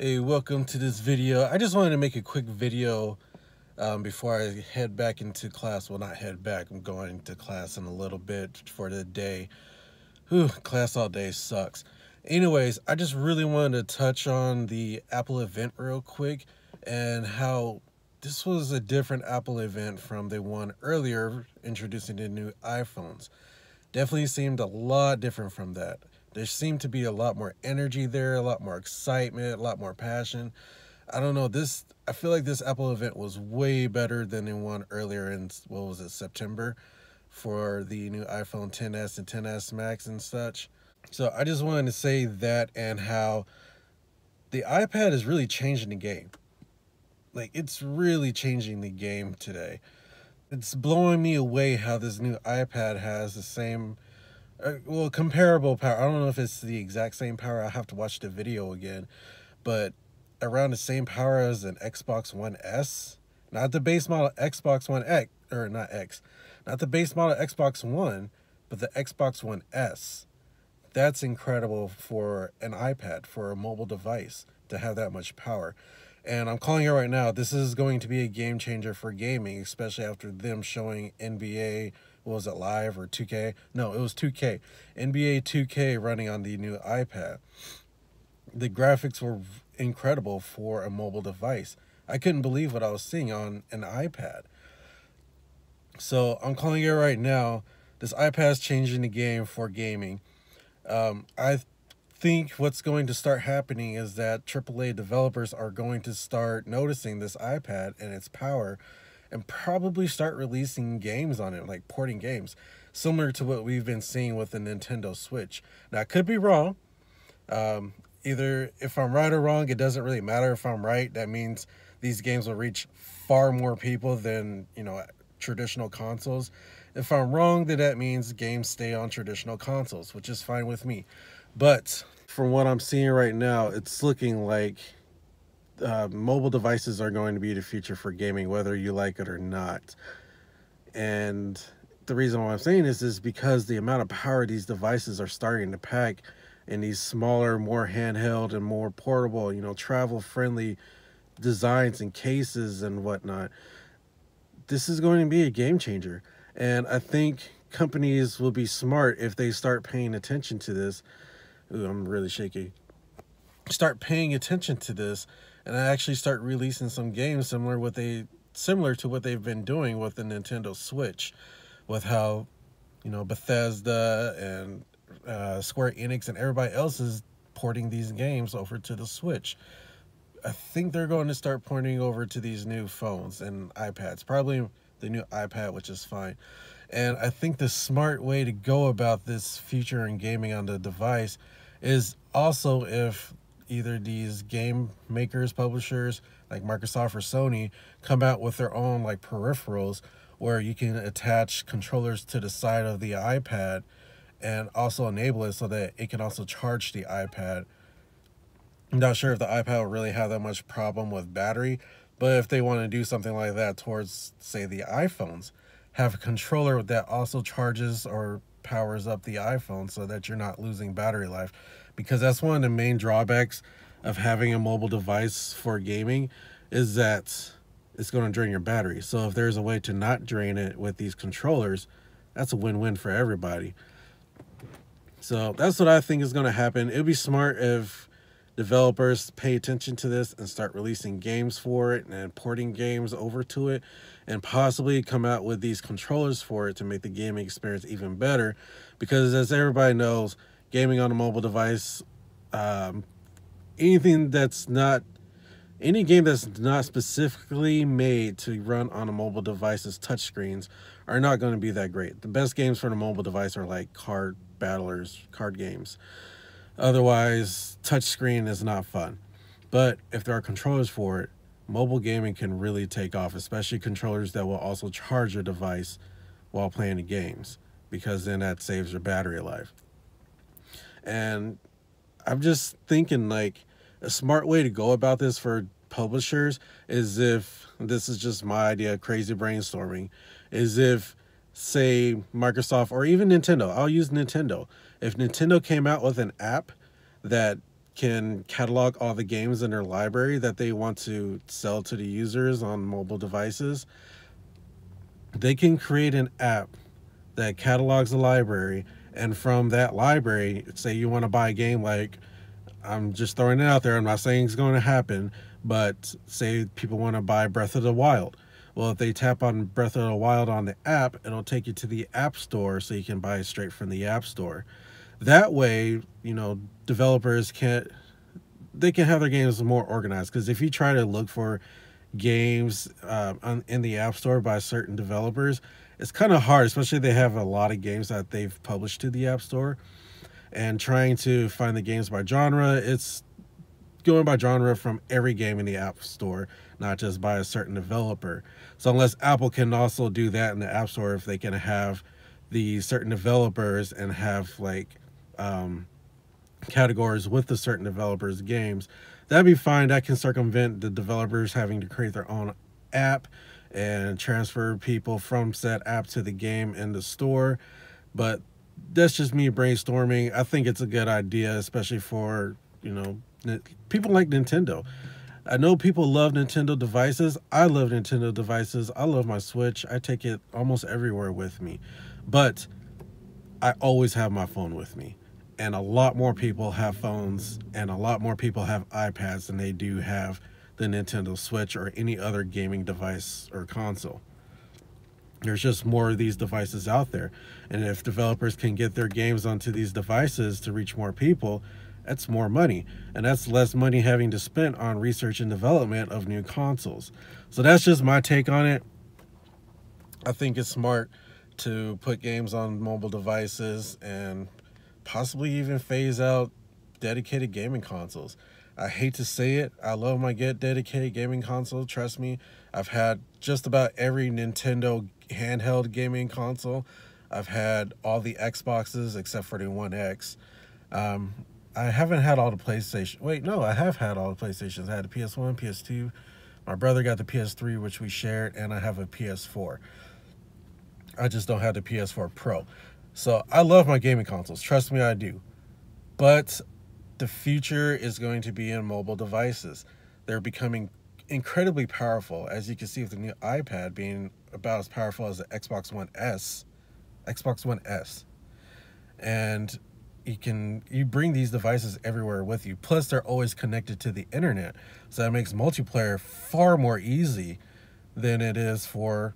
Hey, welcome to this video. I just wanted to make a quick video before I head back into class. Well, not head back. I'm going to class in a little bit for the day. Whew, class all day sucks. Anyways, I just really wanted to touch on the Apple event real quick and how this was a different Apple event from the one earlier introducing the new iPhones. Definitely seemed a lot different from that. There seemed to be a lot more energy there, a lot more excitement, a lot more passion. I don't know, I feel like this Apple event was way better than the one earlier in, what was it, September, for the new iPhone XS and XS Max and such. So I just wanted to say that, and how the iPad is really changing the game. Like, it's really changing the game today. It's blowing me away how this new iPad has the same, comparable power. I don't know if it's the exact same power. I have to watch the video again, but around the same power as an Xbox One S, not the base model Xbox One X, or not X, not the base model Xbox One, but the Xbox One S. That's incredible for an iPad, for a mobile device, to have that much power. And I'm calling it right now. This is going to be a game changer for gaming, especially after them showing NBA, what was it, Live or 2K? No, it was 2K. NBA 2K running on the new iPad. The graphics were incredible for a mobile device. I couldn't believe what I was seeing on an iPad. So I'm calling it right now. This iPad is changing the game for gaming. I think what's going to start happening is that AAA developers are going to start noticing this iPad and its power, and probably start releasing games on it, like porting games, similar to what we've been seeing with the Nintendo Switch. Now, I could be wrong. Either if I'm right or wrong, it doesn't really matter. If I'm right, that means these games will reach far more people than, traditional consoles. If I'm wrong, then that means games stay on traditional consoles, which is fine with me. But from what I'm seeing right now, it's looking like mobile devices are going to be the future for gaming, whether you like it or not. And the reason why I'm saying this is because the amount of power these devices are starting to pack in these smaller, more handheld and more portable, travel-friendly designs and cases and whatnot. This is going to be a game changer. And I think companies will be smart if they start paying attention to this. Ooh, I'm really shaky. Start paying attention to this and actually start releasing some games similar to what they've been doing with the Nintendo Switch, with how, Bethesda and Square Enix and everybody else is porting these games over to the Switch. I think they're going to start porting over to these new phones and iPads, probably the new iPad, which is fine. And I think the smart way to go about this future in gaming on the device is also if either these game makers, publishers like Microsoft or Sony come out with their own like peripherals where you can attach controllers to the side of the iPad and also enable it so that it can also charge the iPad. I'm not sure if the iPad will really have that much problem with battery, but if they want to do something like that towards, say, the iPhones, have a controller that also charges or powers up the iPhone so that you're not losing battery life. Because that's one of the main drawbacks of having a mobile device for gaming, is that it's going to drain your battery. So if there's a way to not drain it with these controllers, that's a win-win for everybody. So that's what I think is going to happen. It would be smart if developers pay attention to this and start releasing games for it and porting games over to it, and possibly come out with these controllers for it to make the gaming experience even better. Because as everybody knows, gaming on a mobile device, any game that's not specifically made to run on a mobile device's touchscreens are not going to be that great. The best games for the mobile device are like card games. Otherwise, touchscreen is not fun. But if there are controllers for it, mobile gaming can really take off, especially controllers that will also charge your device while playing the games, because then that saves your battery life. And I'm just thinking, like, a smart way to go about this for publishers is, if this is just my idea, crazy brainstorming, is if, say, Microsoft or even Nintendo, I'll use Nintendo. If Nintendo came out with an app that can catalog all the games in their library that they want to sell to the users on mobile devices. They can create an app that catalogs the library, and from that library, say you want to buy a game, like, I'm just throwing it out there, I'm not saying it's going to happen, but say people want to buy Breath of the Wild. Well, if they tap on Breath of the Wild on the app, it'll take you to the App Store so you can buy it straight from the App Store. That way, developers can have their games more organized, because if you try to look for games in the App Store by certain developers, it's kind of hard, especially if they have a lot of games that they've published to the App Store. And trying to find the games by genre, it's going by genre from every game in the App Store, not just by a certain developer. So unless Apple can also do that in the App Store, if they can have the certain developers and have like categories with the certain developers' games, that'd be fine. That can circumvent the developers having to create their own app and transfer people from said app to the game in the store. But that's just me brainstorming. I think it's a good idea, especially for, people like Nintendo. I know people love Nintendo devices. I love Nintendo devices. I love my Switch. I take it almost everywhere with me. But I always have my phone with me. And a lot more people have phones, and a lot more people have iPads than they do have the Nintendo Switch or any other gaming device or console. There's just more of these devices out there. And if developers can get their games onto these devices to reach more people, that's more money. And that's less money having to spend on research and development of new consoles. So that's just my take on it. I think it's smart to put games on mobile devices and possibly even phase out dedicated gaming consoles. I hate to say it, I love my dedicated gaming console. Trust me, I've had just about every Nintendo handheld gaming console. I've had all the Xboxes except for the One X. I haven't had all the PlayStation. Wait, no, I have had all the PlayStations. I had the PS1, PS2. My brother got the PS3, which we shared, and I have a PS4. I just don't have the PS4 Pro. So I love my gaming consoles. Trust me, I do. But the future is going to be in mobile devices. They're becoming incredibly powerful, as you can see with the new iPad being about as powerful as the Xbox One S. And you bring these devices everywhere with you. Plus, they're always connected to the internet. So that makes multiplayer far more easy than it is for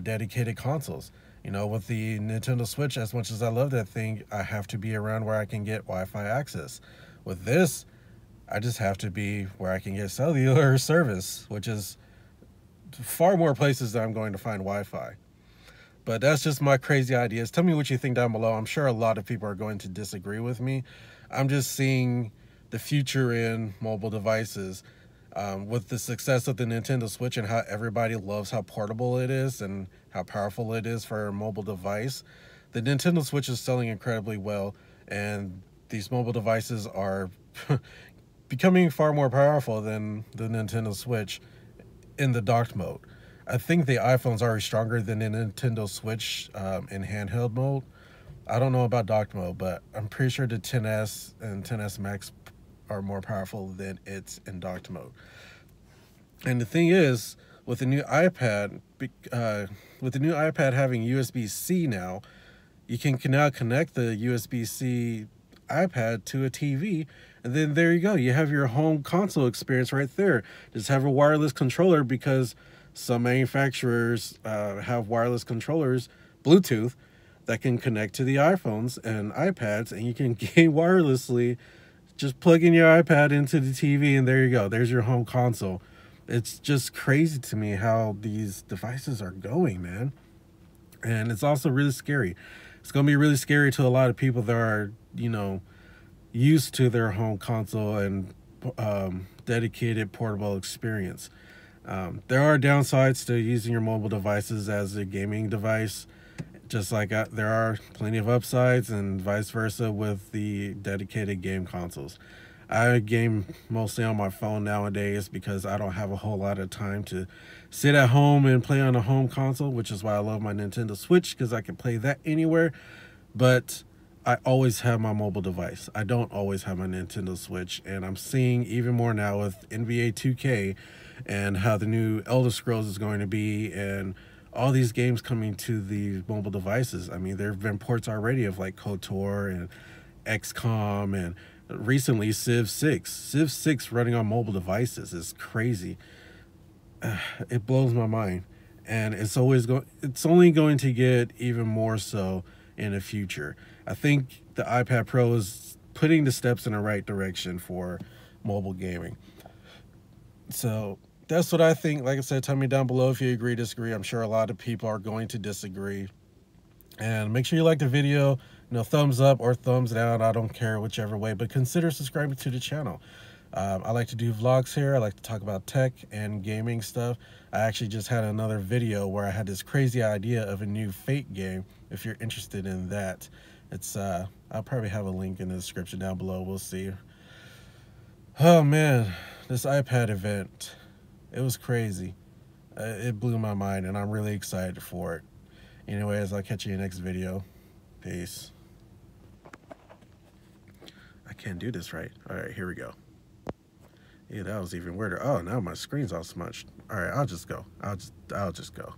dedicated consoles. With the Nintendo Switch, as much as I love that thing, I have to be around where I can get Wi-Fi access. With this, I just have to be where I can get cellular service, which is far more places that I'm going to find Wi-Fi. But that's just my crazy ideas. Tell me what you think down below. I'm sure a lot of people are going to disagree with me. I'm just seeing the future in mobile devices. With the success of the Nintendo Switch and how everybody loves how portable it is and how powerful it is for a mobile device, the Nintendo Switch is selling incredibly well, and these mobile devices are becoming far more powerful than the Nintendo Switch in the docked mode. I think the iPhone's already stronger than the Nintendo Switch in handheld mode. I don't know about docked mode, but I'm pretty sure the XS and XS Max are more powerful than it's in docked mode. And the thing is, with the new iPad, having USB-C now, you can now connect the USB-C iPad to a TV, and then there you go. You have your home console experience right there. Just have a wireless controller, because some manufacturers have wireless controllers, Bluetooth, that can connect to the iPhones and iPads, and you can game wirelessly. Just plug in your iPad into the TV, and there you go. There's your home console. It's just crazy to me how these devices are going, man. And it's also really scary. It's going to be really scary to a lot of people that are, used to their home console and dedicated portable experience. There are downsides to using your mobile devices as a gaming device, just like there are plenty of upsides, and vice versa with the dedicated game consoles. I game mostly on my phone nowadays because I don't have a whole lot of time to sit at home and play on a home console, which is why I love my Nintendo Switch, because I can play that anywhere. But I always have my mobile device. I don't always have my Nintendo Switch, and I'm seeing even more now with NBA 2K and how the new Elder Scrolls is going to be, and all these games coming to the mobile devices. I mean, there have been ports already of like KOTOR and XCOM, and recently Civ 6. Civ 6 running on mobile devices is crazy. It blows my mind, and it's only going to get even more so in the future. I think the iPad Pro is putting the steps in the right direction for mobile gaming. So that's what I think. Like I said, tell me down below if you agree, disagree. I'm sure a lot of people are going to disagree. And make sure you like the video, thumbs up or thumbs down. I don't care whichever way, but consider subscribing to the channel. I like to do vlogs here. I like to talk about tech and gaming stuff. I actually just had another video where I had this crazy idea of a new Fate game. If you're interested in that, it's I'll probably have a link in the description down below. We'll see. Oh man, this iPad event, it was crazy. It blew my mind, and I'm really excited for it. Anyways, I'll catch you in the next video. Peace. I can't do this right. All right, here we go. Yeah, that was even weirder. Oh, now my screen's all smudged. All right, I'll just go. I'll just go.